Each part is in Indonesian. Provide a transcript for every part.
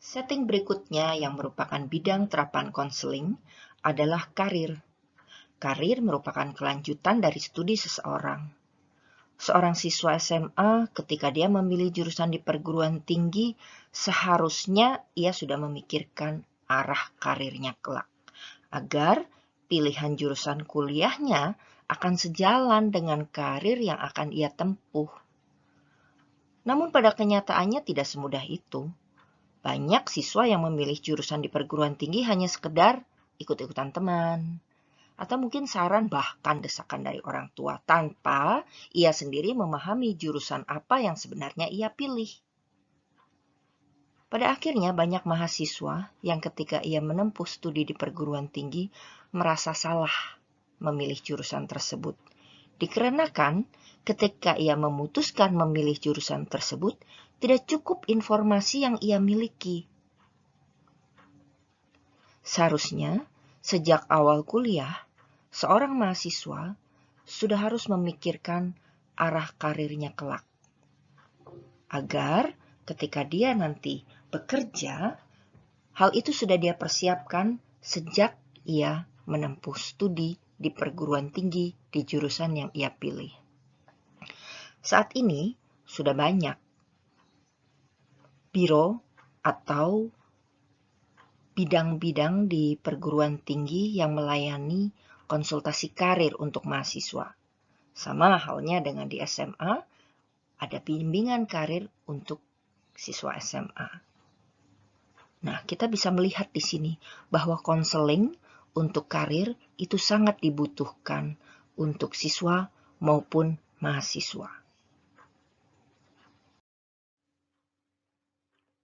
Setting berikutnya yang merupakan bidang terapan konseling adalah karir. Karir merupakan kelanjutan dari studi seseorang. Seorang siswa SMA ketika dia memilih jurusan di perguruan tinggi, seharusnya ia sudah memikirkan arah karirnya kelak, agar pilihan jurusan kuliahnya akan sejalan dengan karir yang akan ia tempuh. Namun pada kenyataannya tidak semudah itu. Banyak siswa yang memilih jurusan di perguruan tinggi hanya sekedar ikut-ikutan teman, atau mungkin saran bahkan desakan dari orang tua tanpa ia sendiri memahami jurusan apa yang sebenarnya ia pilih. Pada akhirnya banyak mahasiswa yang ketika ia menempuh studi di perguruan tinggi merasa salah memilih jurusan tersebut. Dikarenakan ketika ia memutuskan memilih jurusan tersebut, tidak cukup informasi yang ia miliki. Seharusnya sejak awal kuliah, seorang mahasiswa sudah harus memikirkan arah karirnya kelak, agar ketika dia nanti bekerja, hal itu sudah dia persiapkan sejak ia menempuh studi di perguruan tinggi di jurusan yang ia pilih. Saat ini sudah banyak biro atau bidang-bidang di perguruan tinggi yang melayani konsultasi karir untuk mahasiswa. Sama halnya dengan di SMA, ada bimbingan karir untuk siswa SMA. Nah, kita bisa melihat di sini bahwa konseling untuk karir itu sangat dibutuhkan untuk siswa maupun mahasiswa.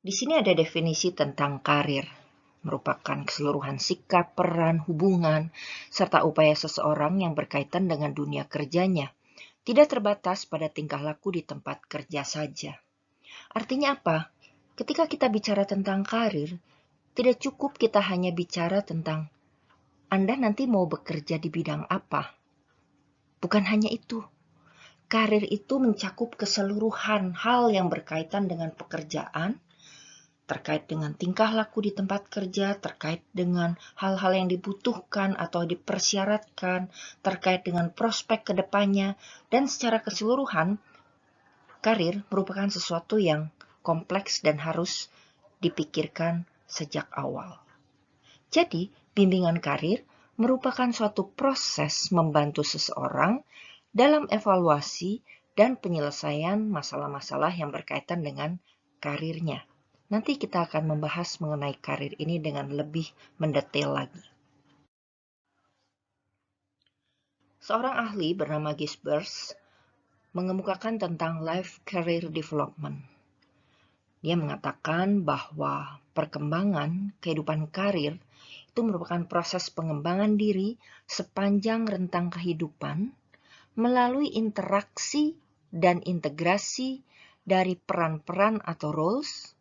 Di sini ada definisi tentang karir, merupakan keseluruhan sikap, peran, hubungan, serta upaya seseorang yang berkaitan dengan dunia kerjanya, tidak terbatas pada tingkah laku di tempat kerja saja. Artinya apa? Ketika kita bicara tentang karir, tidak cukup kita hanya bicara tentang Anda nanti mau bekerja di bidang apa. Bukan hanya itu. Karir itu mencakup keseluruhan hal yang berkaitan dengan pekerjaan, terkait dengan tingkah laku di tempat kerja, terkait dengan hal-hal yang dibutuhkan atau dipersyaratkan, terkait dengan prospek ke depannya, dan secara keseluruhan, karir merupakan sesuatu yang kompleks dan harus dipikirkan sejak awal. Jadi, bimbingan karir merupakan suatu proses membantu seseorang dalam evaluasi dan penyelesaian masalah-masalah yang berkaitan dengan karirnya. Nanti kita akan membahas mengenai karir ini dengan lebih mendetail lagi. Seorang ahli bernama Gisbert mengemukakan tentang life career development. Dia mengatakan bahwa perkembangan kehidupan karir itu merupakan proses pengembangan diri sepanjang rentang kehidupan melalui interaksi dan integrasi dari peran-peran atau roles,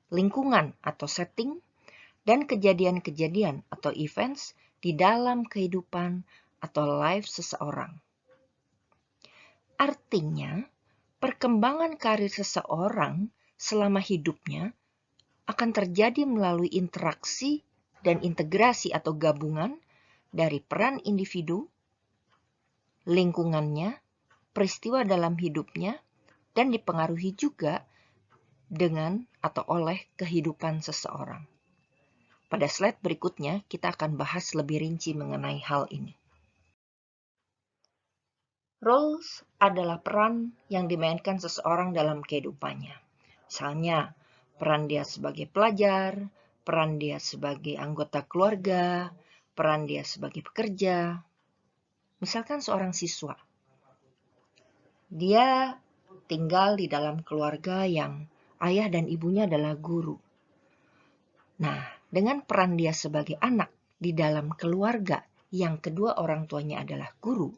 lingkungan atau setting, dan kejadian-kejadian atau events di dalam kehidupan atau life seseorang. Artinya, perkembangan karir seseorang selama hidupnya akan terjadi melalui interaksi dan integrasi atau gabungan dari peran individu, lingkungannya, peristiwa dalam hidupnya, dan dipengaruhi juga dengan atau oleh kehidupan seseorang. Pada slide berikutnya, kita akan bahas lebih rinci mengenai hal ini. Roles adalah peran yang dimainkan seseorang dalam kehidupannya. Misalnya, peran dia sebagai pelajar, peran dia sebagai anggota keluarga, peran dia sebagai pekerja. Misalkan seorang siswa, dia tinggal di dalam keluarga yang ayah dan ibunya adalah guru. Nah, dengan peran dia sebagai anak di dalam keluarga yang kedua orang tuanya adalah guru,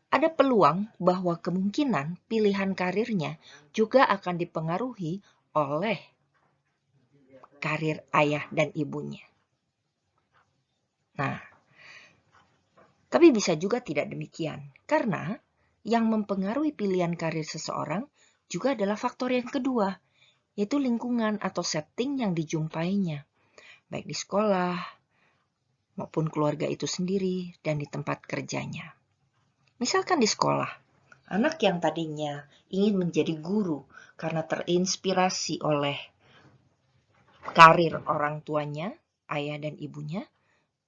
ada peluang bahwa kemungkinan pilihan karirnya juga akan dipengaruhi oleh karir ayah dan ibunya. Nah, tapi bisa juga tidak demikian, karena yang mempengaruhi pilihan karir seseorang juga adalah faktor yang kedua, yaitu lingkungan atau setting yang dijumpainya, baik di sekolah maupun keluarga itu sendiri dan di tempat kerjanya. Misalkan di sekolah, anak yang tadinya ingin menjadi guru karena terinspirasi oleh karir orang tuanya, ayah dan ibunya,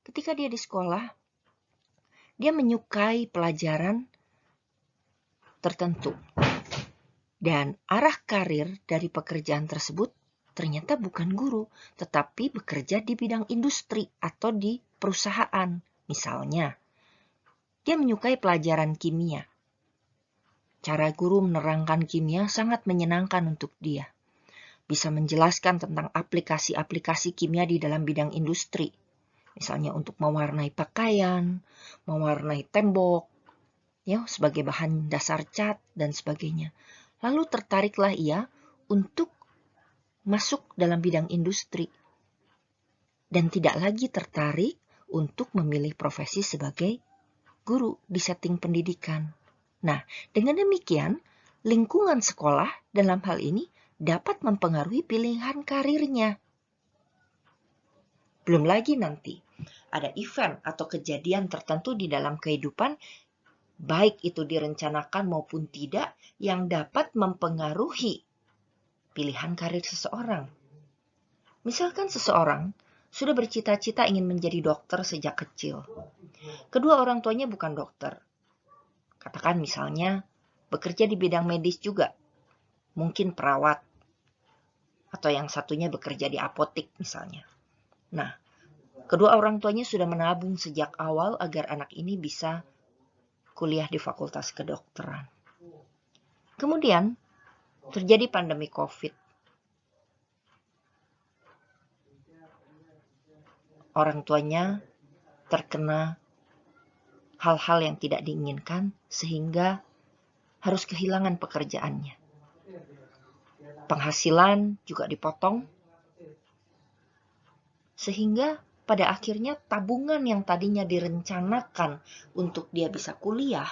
ketika dia di sekolah, dia menyukai pelajaran tertentu. Dan arah karir dari pekerjaan tersebut ternyata bukan guru, tetapi bekerja di bidang industri atau di perusahaan. Misalnya, dia menyukai pelajaran kimia. Cara guru menerangkan kimia sangat menyenangkan untuk dia. Bisa menjelaskan tentang aplikasi-aplikasi kimia di dalam bidang industri. Misalnya untuk mewarnai pakaian, mewarnai tembok, ya, sebagai bahan dasar cat dan sebagainya. Lalu tertariklah ia untuk masuk dalam bidang industri dan tidak lagi tertarik untuk memilih profesi sebagai guru di setting pendidikan. Nah, dengan demikian, lingkungan sekolah dalam hal ini dapat mempengaruhi pilihan karirnya. Belum lagi nanti ada event atau kejadian tertentu di dalam kehidupan, baik itu direncanakan maupun tidak, yang dapat mempengaruhi pilihan karir seseorang. Misalkan seseorang sudah bercita-cita ingin menjadi dokter sejak kecil. Kedua orang tuanya bukan dokter. Katakan misalnya bekerja di bidang medis juga, mungkin perawat, atau yang satunya bekerja di apotek misalnya. Nah, kedua orang tuanya sudah menabung sejak awal agar anak ini bisa kuliah di fakultas kedokteran. Kemudian terjadi pandemi COVID. Orang tuanya terkena hal-hal yang tidak diinginkan sehingga harus kehilangan pekerjaannya. Penghasilan juga dipotong sehingga pada akhirnya tabungan yang tadinya direncanakan untuk dia bisa kuliah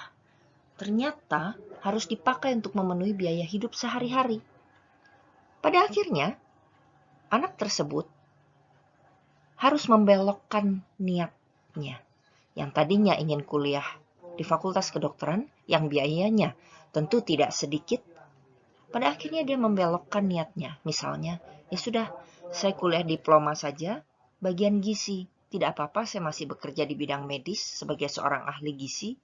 ternyata harus dipakai untuk memenuhi biaya hidup sehari-hari. Pada akhirnya, anak tersebut harus membelokkan niatnya. Yang tadinya ingin kuliah di fakultas kedokteran, yang biayanya tentu tidak sedikit, pada akhirnya dia membelokkan niatnya. Misalnya, ya sudah, saya kuliah diploma saja, bagian gizi. Tidak apa-apa, saya masih bekerja di bidang medis sebagai seorang ahli gizi.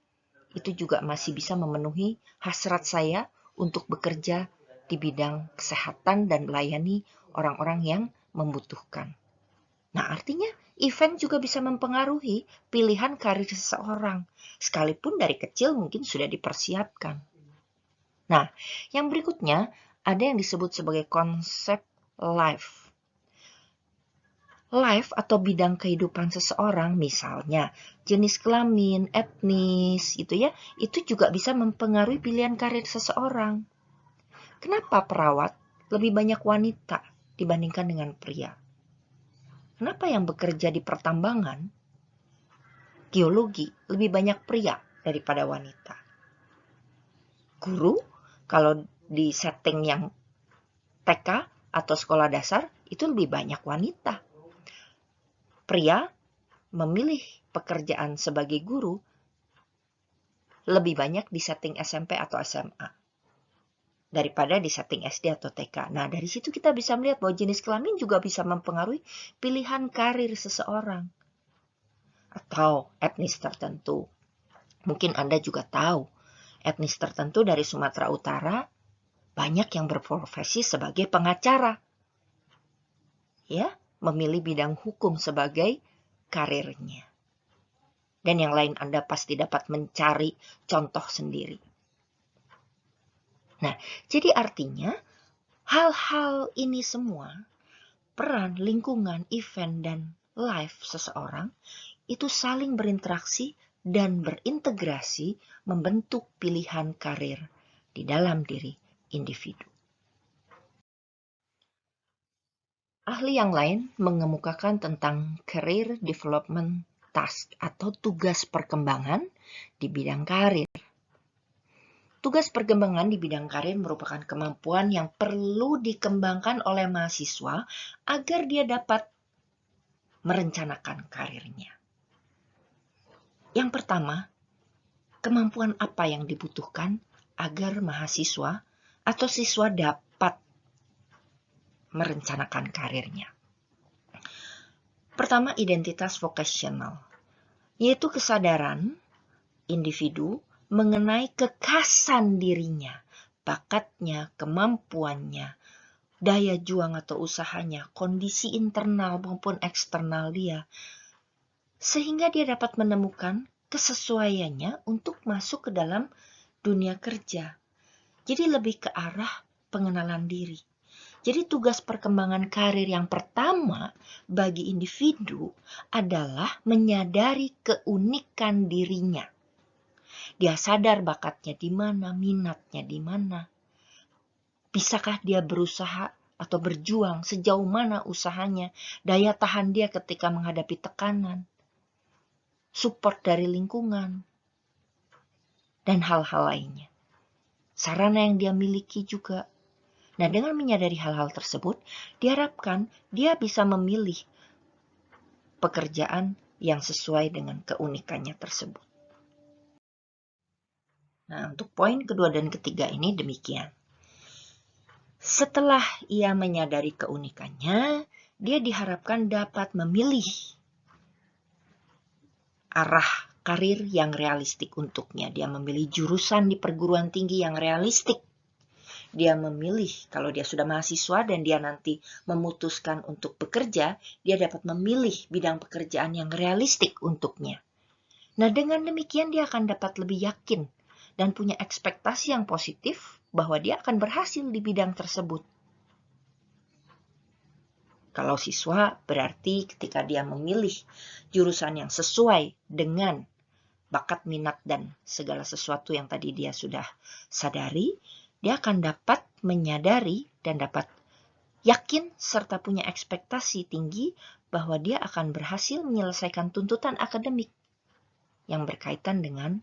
Itu juga masih bisa memenuhi hasrat saya untuk bekerja di bidang kesehatan dan melayani orang-orang yang membutuhkan. Nah, artinya event juga bisa mempengaruhi pilihan karir seseorang, sekalipun dari kecil mungkin sudah dipersiapkan. Nah, yang berikutnya ada yang disebut sebagai konsep life. Life atau bidang kehidupan seseorang, misalnya jenis kelamin, etnis, itu juga bisa mempengaruhi pilihan karir seseorang. Kenapa perawat lebih banyak wanita dibandingkan dengan pria? Kenapa yang bekerja di pertambangan, geologi, lebih banyak pria daripada wanita? Guru, kalau di setting yang TK atau sekolah dasar, itu lebih banyak wanita. Pria memilih pekerjaan sebagai guru lebih banyak di setting SMP atau SMA daripada di setting SD atau TK. Nah, dari situ kita bisa melihat bahwa jenis kelamin juga bisa mempengaruhi pilihan karir seseorang atau etnis tertentu. Mungkin Anda juga tahu, etnis tertentu dari Sumatera Utara banyak yang berprofesi sebagai pengacara. Ya, memilih bidang hukum sebagai karirnya. Dan yang lain Anda pasti dapat mencari contoh sendiri. Nah, jadi artinya hal-hal ini semua, peran, lingkungan, event, dan life seseorang itu saling berinteraksi dan berintegrasi membentuk pilihan karir di dalam diri individu. Ahli yang lain mengemukakan tentang career development task atau tugas perkembangan di bidang karir. Tugas perkembangan di bidang karir merupakan kemampuan yang perlu dikembangkan oleh mahasiswa agar dia dapat merencanakan karirnya. Yang pertama, kemampuan apa yang dibutuhkan agar mahasiswa atau siswa dapat merencanakan karirnya? Pertama, identitas vokasional, yaitu kesadaran individu mengenai kekhasan dirinya, bakatnya, kemampuannya, daya juang atau usahanya, kondisi internal maupun eksternal dia, sehingga dia dapat menemukan kesesuaiannya untuk masuk ke dalam dunia kerja. Jadi lebih ke arah pengenalan diri. Jadi tugas perkembangan karir yang pertama bagi individu adalah menyadari keunikan dirinya. Dia sadar bakatnya di mana, minatnya di mana. Bisakah dia berusaha atau berjuang, sejauh mana usahanya, daya tahan dia ketika menghadapi tekanan, support dari lingkungan, dan hal-hal lainnya. Sarana yang dia miliki juga. Nah, dengan menyadari hal-hal tersebut, diharapkan dia bisa memilih pekerjaan yang sesuai dengan keunikannya tersebut. Nah, untuk poin kedua dan ketiga ini demikian. Setelah ia menyadari keunikannya, dia diharapkan dapat memilih arah karir yang realistik untuknya. Dia memilih jurusan di perguruan tinggi yang realistik. Dia memilih, kalau dia sudah mahasiswa dan dia nanti memutuskan untuk bekerja, dia dapat memilih bidang pekerjaan yang realistik untuknya. Nah, dengan demikian dia akan dapat lebih yakin dan punya ekspektasi yang positif bahwa dia akan berhasil di bidang tersebut. Kalau siswa, berarti ketika dia memilih jurusan yang sesuai dengan bakat, minat, dan segala sesuatu yang tadi dia sudah sadari, dia akan dapat menyadari dan dapat yakin serta punya ekspektasi tinggi bahwa dia akan berhasil menyelesaikan tuntutan akademik yang berkaitan dengan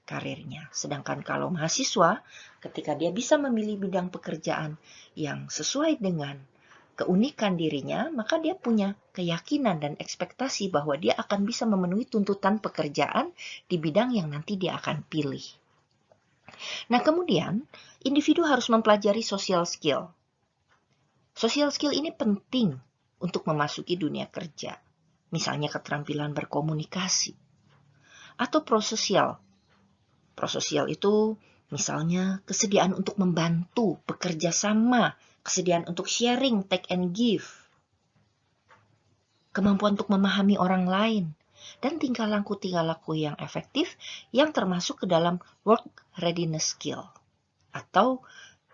karirnya. Sedangkan kalau mahasiswa, ketika dia bisa memilih bidang pekerjaan yang sesuai dengan keunikan dirinya, maka dia punya keyakinan dan ekspektasi bahwa dia akan bisa memenuhi tuntutan pekerjaan di bidang yang nanti dia akan pilih. Nah, kemudian individu harus mempelajari social skill. Social skill ini penting untuk memasuki dunia kerja. Misalnya keterampilan berkomunikasi atau prososial. Prososial itu misalnya kesediaan untuk membantu, bekerja sama, kesediaan untuk sharing, take and give, kemampuan untuk memahami orang lain, dan tingkah laku yang efektif yang termasuk ke dalam work readiness skill atau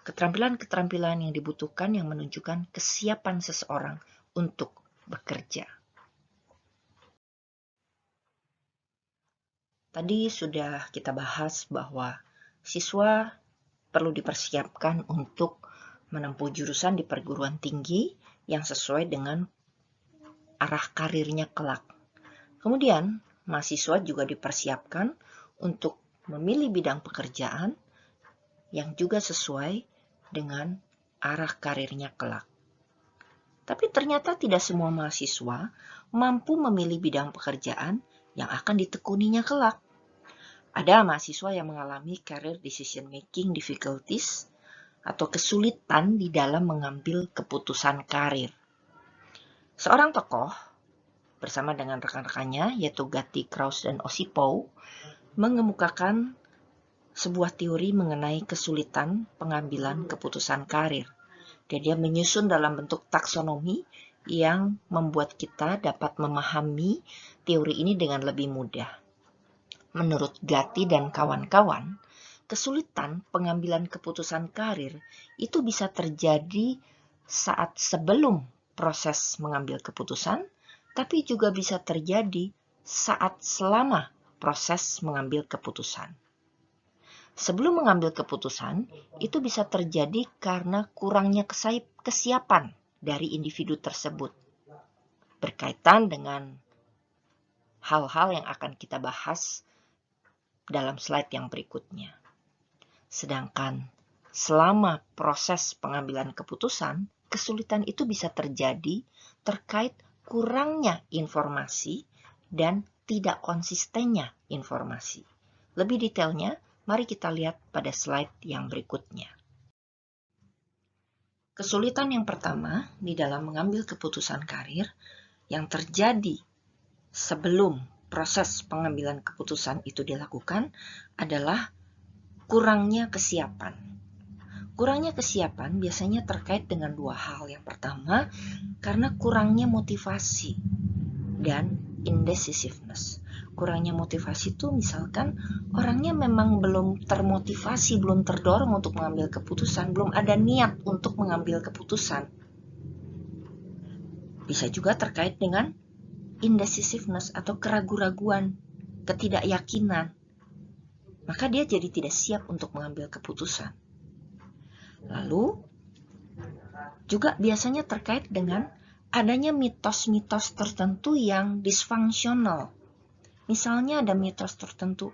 keterampilan-keterampilan yang dibutuhkan yang menunjukkan kesiapan seseorang untuk bekerja. Tadi sudah kita bahas bahwa siswa perlu dipersiapkan untuk menempuh jurusan di perguruan tinggi yang sesuai dengan arah karirnya kelak. Kemudian, mahasiswa juga dipersiapkan untuk memilih bidang pekerjaan yang juga sesuai dengan arah karirnya kelak. Tapi ternyata tidak semua mahasiswa mampu memilih bidang pekerjaan yang akan ditekuninya kelak. Ada mahasiswa yang mengalami career decision making difficulties atau kesulitan di dalam mengambil keputusan karir. Seorang tokoh bersama dengan rekan-rekannya yaitu Gatti, Krauss, dan Osipov mengemukakan sebuah teori mengenai kesulitan pengambilan keputusan karir. Dan dia menyusun dalam bentuk taksonomi yang membuat kita dapat memahami teori ini dengan lebih mudah. Menurut Gatti dan kawan-kawan, kesulitan pengambilan keputusan karir itu bisa terjadi saat sebelum proses mengambil keputusan, tapi juga bisa terjadi saat selama proses mengambil keputusan. Sebelum mengambil keputusan, itu bisa terjadi karena kurangnya kesiapan dari individu tersebut. Berkaitan dengan hal-hal yang akan kita bahas dalam slide yang berikutnya. Sedangkan selama proses pengambilan keputusan, kesulitan itu bisa terjadi terkait kurangnya informasi dan tidak konsistennya informasi. Lebih detailnya, mari kita lihat pada slide yang berikutnya. Kesulitan yang pertama di dalam mengambil keputusan karir yang terjadi sebelum proses pengambilan keputusan itu dilakukan adalah kurangnya kesiapan. Kurangnya kesiapan biasanya terkait dengan dua hal. Yang pertama, karena kurangnya motivasi dan indecisiveness. Kurangnya motivasi itu misalkan orangnya memang belum termotivasi, belum terdorong untuk mengambil keputusan, belum ada niat untuk mengambil keputusan. Bisa juga terkait dengan indecisiveness atau keraguan-raguan, ketidakyakinan. Maka dia jadi tidak siap untuk mengambil keputusan. Lalu, juga biasanya terkait dengan adanya mitos-mitos tertentu yang disfungsional. Misalnya ada mitos tertentu,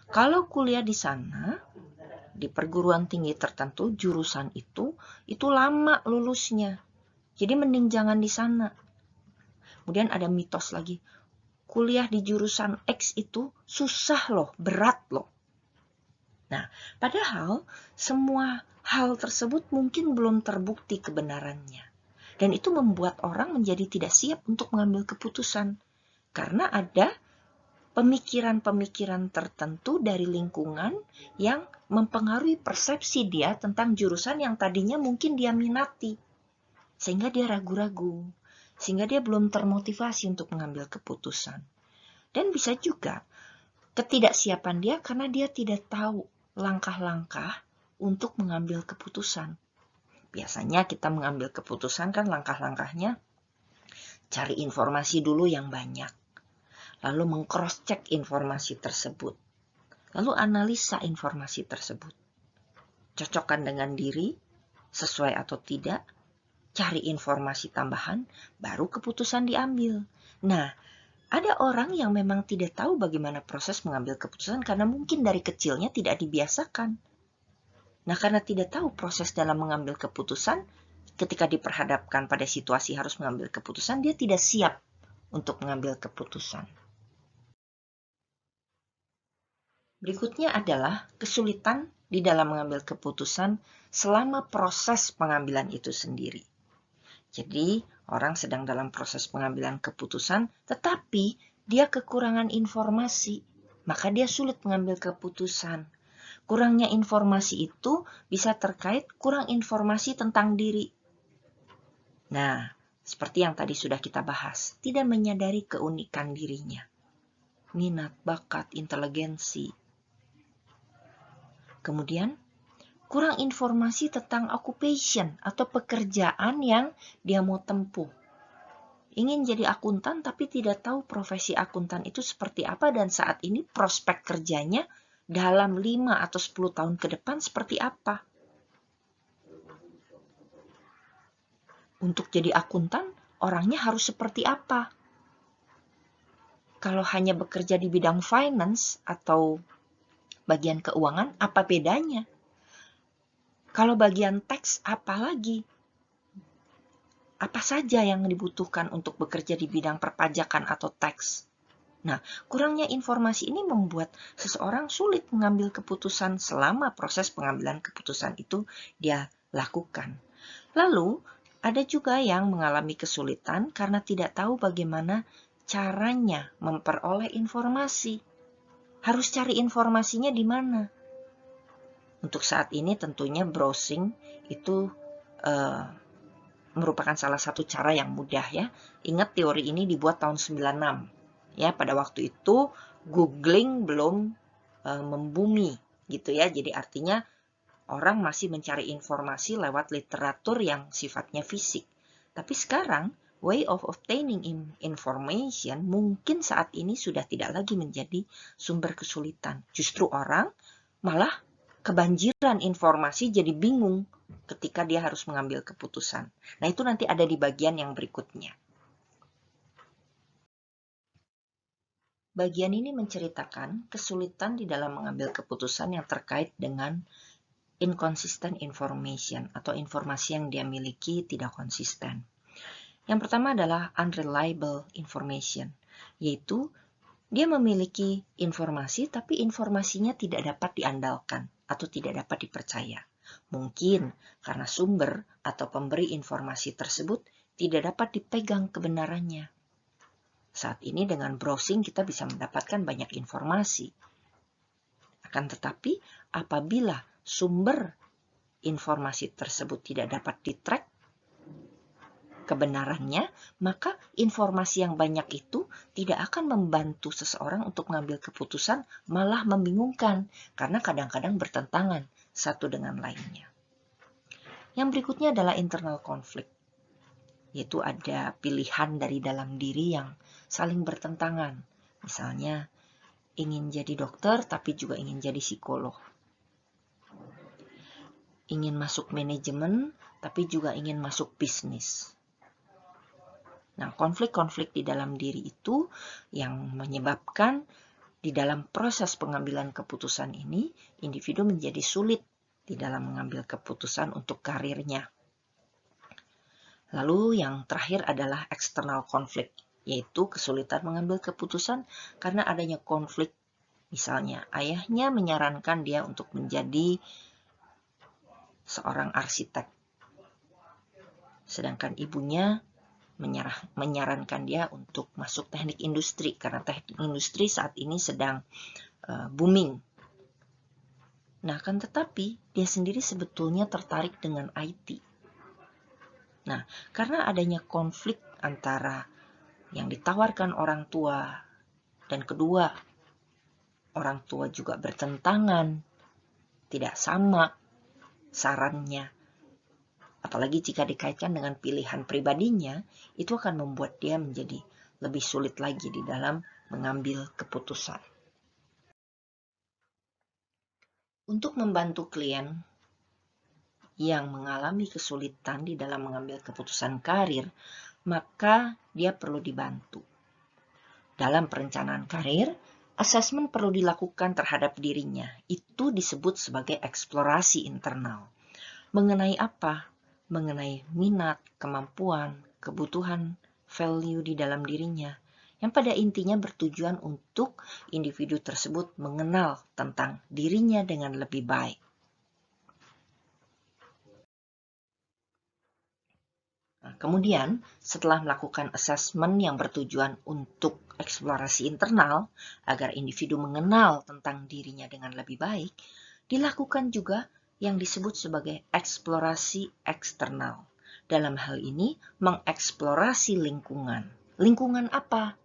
kalau kuliah di sana, di perguruan tinggi tertentu, jurusan itu lama lulusnya. Jadi mending jangan di sana. Kemudian ada mitos lagi, kuliah di jurusan X itu susah loh, berat loh. Nah, padahal semua hal tersebut mungkin belum terbukti kebenarannya. Dan itu membuat orang menjadi tidak siap untuk mengambil keputusan. Karena ada pemikiran-pemikiran tertentu dari lingkungan yang mempengaruhi persepsi dia tentang jurusan yang tadinya mungkin dia minati. Sehingga dia ragu-ragu. Sehingga dia belum termotivasi untuk mengambil keputusan. Dan bisa juga ketidaksiapan dia karena dia tidak tahu langkah-langkah untuk mengambil keputusan. Biasanya kita mengambil keputusan kan langkah-langkahnya cari informasi dulu yang banyak. Lalu meng-cross-check informasi tersebut. Lalu analisa informasi tersebut. Cocokkan dengan diri, sesuai atau tidak, cari informasi tambahan, baru keputusan diambil. Nah, ada orang yang memang tidak tahu bagaimana proses mengambil keputusan karena mungkin dari kecilnya tidak dibiasakan. Nah, karena tidak tahu proses dalam mengambil keputusan, ketika diperhadapkan pada situasi harus mengambil keputusan, dia tidak siap untuk mengambil keputusan. Berikutnya adalah kesulitan di dalam mengambil keputusan selama proses pengambilan itu sendiri. Jadi, orang sedang dalam proses pengambilan keputusan, tetapi dia kekurangan informasi, maka dia sulit mengambil keputusan. Kurangnya informasi itu bisa terkait kurang informasi tentang diri. Nah, seperti yang tadi sudah kita bahas, tidak menyadari keunikan dirinya. Minat, bakat, inteligensi. Kemudian, kurang informasi tentang occupation atau pekerjaan yang dia mau tempuh. Ingin jadi akuntan tapi tidak tahu profesi akuntan itu seperti apa dan saat ini prospek kerjanya dalam 5 atau 10 tahun ke depan seperti apa. Untuk jadi akuntan, orangnya harus seperti apa? Kalau hanya bekerja di bidang finance atau bagian keuangan, apa bedanya? Kalau bagian teks, apa lagi? Apa saja yang dibutuhkan untuk bekerja di bidang perpajakan atau teks? Nah, kurangnya informasi ini membuat seseorang sulit mengambil keputusan selama proses pengambilan keputusan itu dia lakukan. Lalu, ada juga yang mengalami kesulitan karena tidak tahu bagaimana caranya memperoleh informasi. Harus cari informasinya di mana? Untuk saat ini tentunya browsing itu merupakan salah satu cara yang mudah ya. Ingat teori ini dibuat tahun 96. Ya, pada waktu itu googling belum membumi gitu ya. Jadi artinya orang masih mencari informasi lewat literatur yang sifatnya fisik. Tapi sekarang way of obtaining information mungkin saat ini sudah tidak lagi menjadi sumber kesulitan. Justru orang malah kebanjiran informasi jadi bingung ketika dia harus mengambil keputusan. Nah, itu nanti ada di bagian yang berikutnya. Bagian ini menceritakan kesulitan di dalam mengambil keputusan yang terkait dengan inconsistent information atau informasi yang dia miliki tidak konsisten. Yang pertama adalah unreliable information, yaitu dia memiliki informasi tapi informasinya tidak dapat diandalkan atau tidak dapat dipercaya. Mungkin karena sumber atau pemberi informasi tersebut tidak dapat dipegang kebenarannya. Saat ini dengan browsing kita bisa mendapatkan banyak informasi. Akan tetapi apabila sumber informasi tersebut tidak dapat di-track kebenarannya, maka informasi yang banyak itu tidak akan membantu seseorang untuk mengambil keputusan, malah membingungkan karena kadang-kadang bertentangan satu dengan lainnya. Yang berikutnya adalah internal conflict, yaitu ada pilihan dari dalam diri yang saling bertentangan. Misalnya, ingin jadi dokter tapi juga ingin jadi psikolog. Ingin masuk manajemen tapi juga ingin masuk bisnis. Nah, konflik-konflik di dalam diri itu yang menyebabkan di dalam proses pengambilan keputusan ini, individu menjadi sulit di dalam mengambil keputusan untuk karirnya. Lalu yang terakhir adalah external conflict, yaitu kesulitan mengambil keputusan karena adanya konflik. Misalnya, ayahnya menyarankan dia untuk menjadi seorang arsitek, sedangkan ibunya menyarankan dia untuk masuk teknik industri, karena teknik industri saat ini sedang booming. Nah, kan tetapi dia sendiri sebetulnya tertarik dengan IT. Nah, karena adanya konflik antara yang ditawarkan orang tua dan kedua orang tua juga bertentangan, tidak sama sarannya, apalagi jika dikaitkan dengan pilihan pribadinya, itu akan membuat dia menjadi lebih sulit lagi di dalam mengambil keputusan. Untuk membantu klien yang mengalami kesulitan di dalam mengambil keputusan karir, maka dia perlu dibantu. Dalam perencanaan karir, asesmen perlu dilakukan terhadap dirinya. Itu disebut sebagai eksplorasi internal. Mengenai apa? Mengenai minat, kemampuan, kebutuhan, value di dalam dirinya, yang pada intinya bertujuan untuk individu tersebut mengenal tentang dirinya dengan lebih baik. Nah, kemudian, setelah melakukan asesmen yang bertujuan untuk eksplorasi internal, agar individu mengenal tentang dirinya dengan lebih baik, dilakukan juga yang disebut sebagai eksplorasi eksternal. Dalam hal ini, mengeksplorasi lingkungan. Lingkungan apa?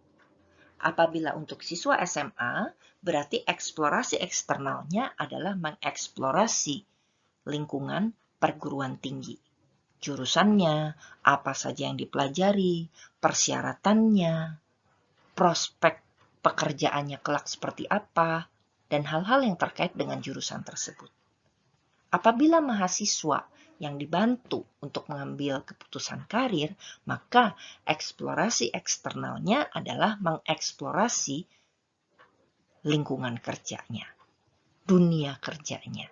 Apabila untuk siswa SMA, berarti eksplorasi eksternalnya adalah mengeksplorasi lingkungan perguruan tinggi. Jurusannya, apa saja yang dipelajari, persyaratannya, prospek pekerjaannya kelak seperti apa, dan hal-hal yang terkait dengan jurusan tersebut. Apabila mahasiswa yang dibantu untuk mengambil keputusan karir, maka eksplorasi eksternalnya adalah mengeksplorasi lingkungan kerjanya, dunia kerjanya.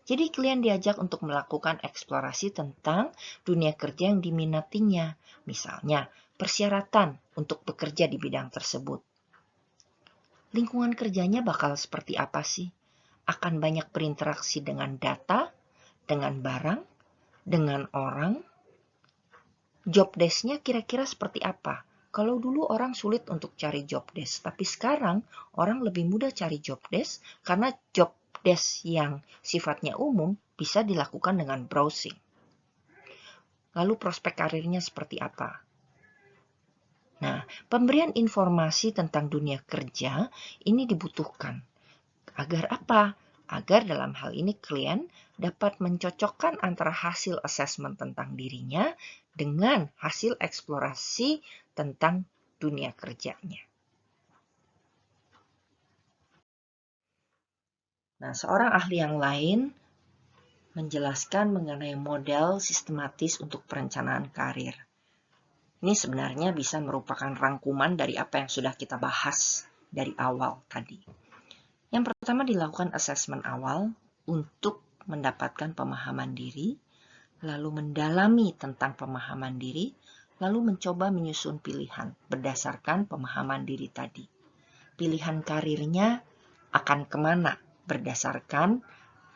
Jadi klien diajak untuk melakukan eksplorasi tentang dunia kerja yang diminatinya, misalnya persyaratan untuk bekerja di bidang tersebut. Lingkungan kerjanya bakal seperti apa sih? Akan banyak berinteraksi dengan data, dengan barang, dengan orang. Job desk-nya kira-kira seperti apa? Kalau dulu orang sulit untuk cari job desk, tapi sekarang orang lebih mudah cari job desk karena job desk yang sifatnya umum bisa dilakukan dengan browsing. Lalu prospek karirnya seperti apa? Nah, pemberian informasi tentang dunia kerja ini dibutuhkan. Agar apa? Agar dalam hal ini klien dapat mencocokkan antara hasil asesmen tentang dirinya dengan hasil eksplorasi tentang dunia kerjanya. Nah, seorang ahli yang lain menjelaskan mengenai model sistematis untuk perencanaan karir. Ini sebenarnya bisa merupakan rangkuman dari apa yang sudah kita bahas dari awal tadi. Yang pertama dilakukan asesmen awal untuk mendapatkan pemahaman diri, lalu mendalami tentang pemahaman diri, lalu mencoba menyusun pilihan berdasarkan pemahaman diri tadi. Pilihan karirnya akan kemana berdasarkan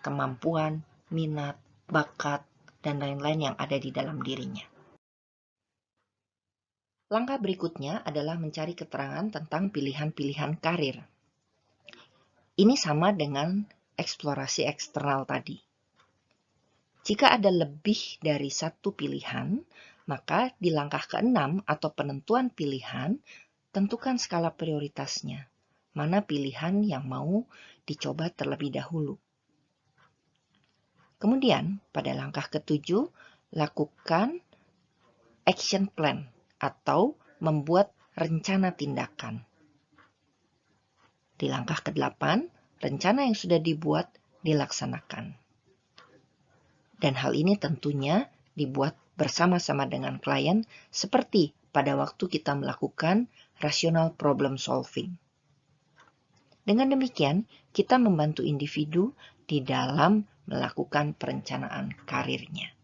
kemampuan, minat, bakat, dan lain-lain yang ada di dalam dirinya. Langkah berikutnya adalah mencari keterangan tentang pilihan-pilihan karir. Ini sama dengan eksplorasi eksternal tadi. Jika ada lebih dari satu pilihan, maka di langkah ke-6 atau penentuan pilihan, tentukan skala prioritasnya. Mana pilihan yang mau dicoba terlebih dahulu. Kemudian, pada langkah ke-7, lakukan action plan atau membuat rencana tindakan. Di langkah ke-8, rencana yang sudah dibuat dilaksanakan. Dan hal ini tentunya dibuat bersama-sama dengan klien seperti pada waktu kita melakukan rational problem solving. Dengan demikian, kita membantu individu di dalam melakukan perencanaan karirnya.